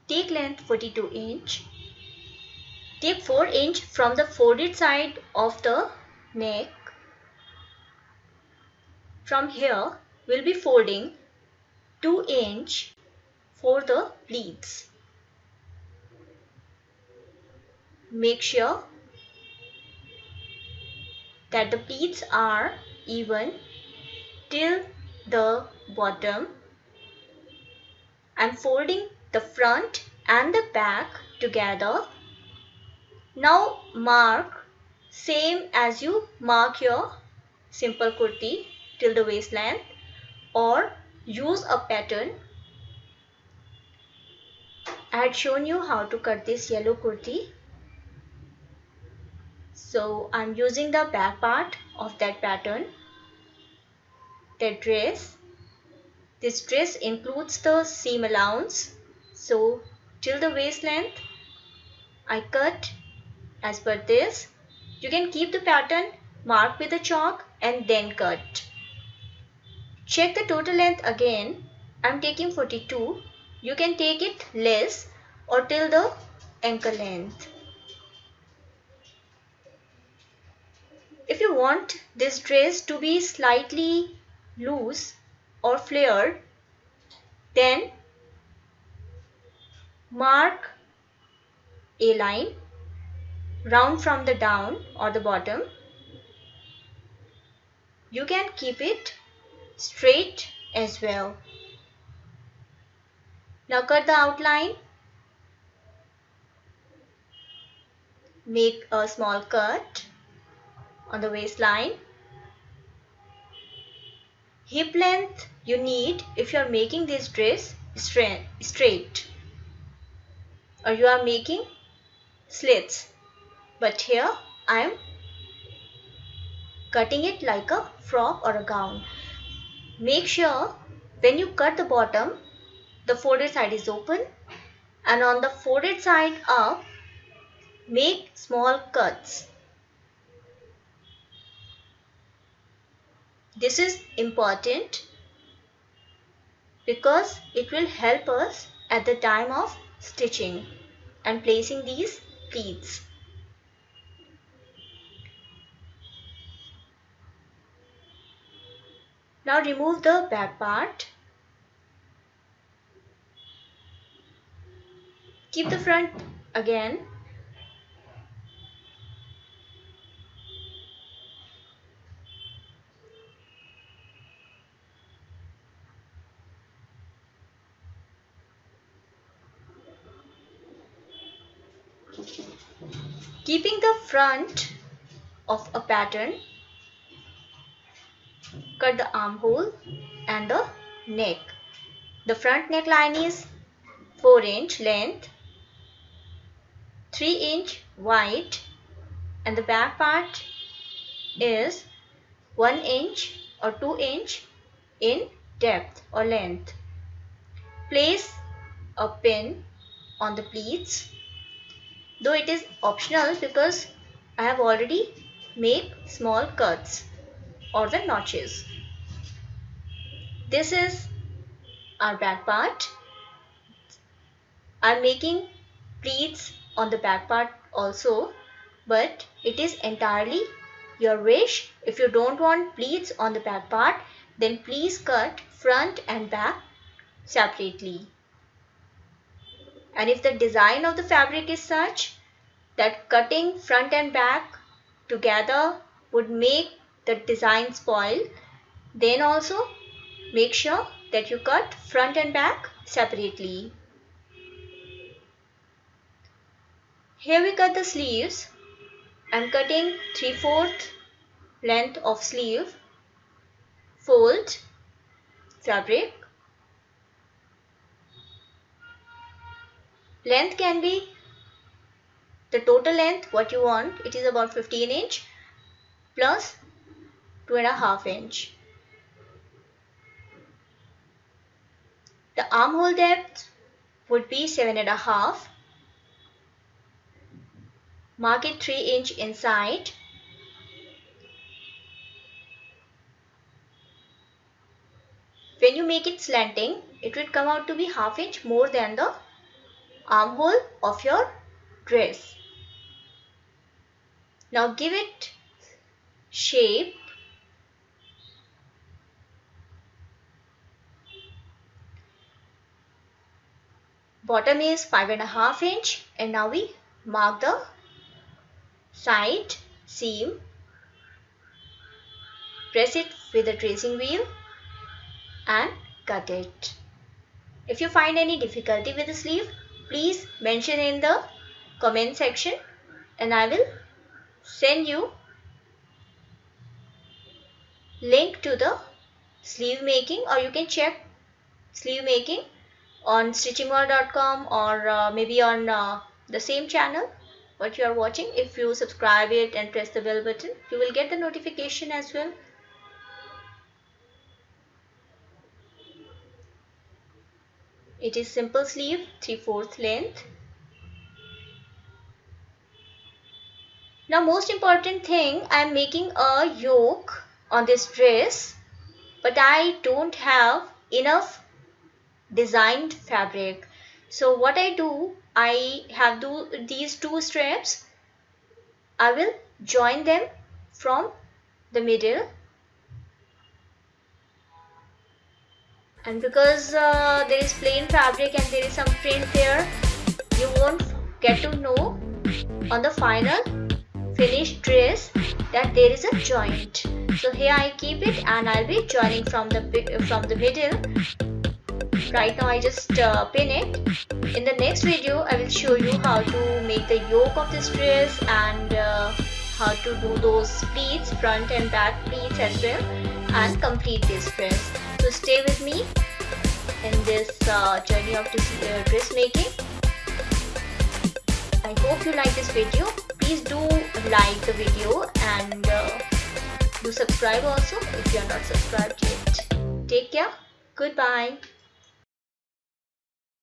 Take length 42 inch. Take 4 inch from the folded side of the neck. From here, we'll be folding 2 inch for the pleats. Make sure that the pleats are even till the bottom. I'm folding the front and the back together. Now mark same as you mark your simple kurti till the waist length, or use a pattern. I had shown you how to cut this yellow kurti. So I'm using the back part of that pattern, that dress. This dress includes the seam allowance. So till the waist length, I cut as per this. You can keep the pattern, mark with a chalk and then cut. Check the total length again. I'm taking 42. You can take it less or till the ankle length. If you want this dress to be slightly loose or flared, then mark a line round from the down or the bottom. You can keep it straight as well. Now cut the outline. Make a small cut on the waistline. Hip length you need if you are making this dress straight, or you are making slits, but here I am cutting it like a frock or a gown. Make sure when you cut the bottom, the folded side is open, and on the folded side up, make small cuts. This is important because it will help us at the time of stitching and placing these pleats. Now remove the back part. Keep the front again. Keeping the front of a pattern, cut the armhole and the neck. The front neckline is 4 inch length, 3 inch wide, and the back part is 1 inch or 2 inch in depth or length. Place a pin on the pleats, though it is optional because I have already made small cuts or the notches. This is our back part. I am making pleats on the back part also, but it is entirely your wish. If you don't want pleats on the back part, then please cut front and back separately. And if the design of the fabric is such that cutting front and back together would make the design spoil, then also make sure that you cut front and back separately. Here we cut the sleeves. I'm cutting 3/4 length of sleeve, fold fabric. Length can be the total length what you want. It is about 15 inch plus 2.5 inch. The armhole depth would be 7.5. Mark it 3 inch inside. When you make it slanting, it will come out to be 1/2 inch more than the armhole of your dress. Now give it shape. Bottom is 5.5 inch, and now we mark the side seam. Press it with a tracing wheel and cut it. If you find any difficulty with the sleeve, please mention in the comment section and I will send you link to the sleeve making, or you can check sleeve making on stitchingworld.com or maybe on the same channel what you are watching. If you subscribe it and press the bell button, you will get the notification as well. It is simple sleeve, 3/4 length. Now most important thing, I am making a yoke on this dress, but I don't have enough designed fabric. So what I do, I have these two straps. I will join them from the middle, and because there is plain fabric and there is some print there, you won't get to know on the final finished dress that there is a joint. So here I keep it and I'll be joining from the middle. Right now I just pin it. In the next video I will show you how to make the yoke of this dress and how to do those pleats, front and back pleats as well, and complete this dress. So stay with me in this journey of this dress making. I hope you like this video. Please do like the video and do subscribe also if you are not subscribed yet. Take care. Goodbye.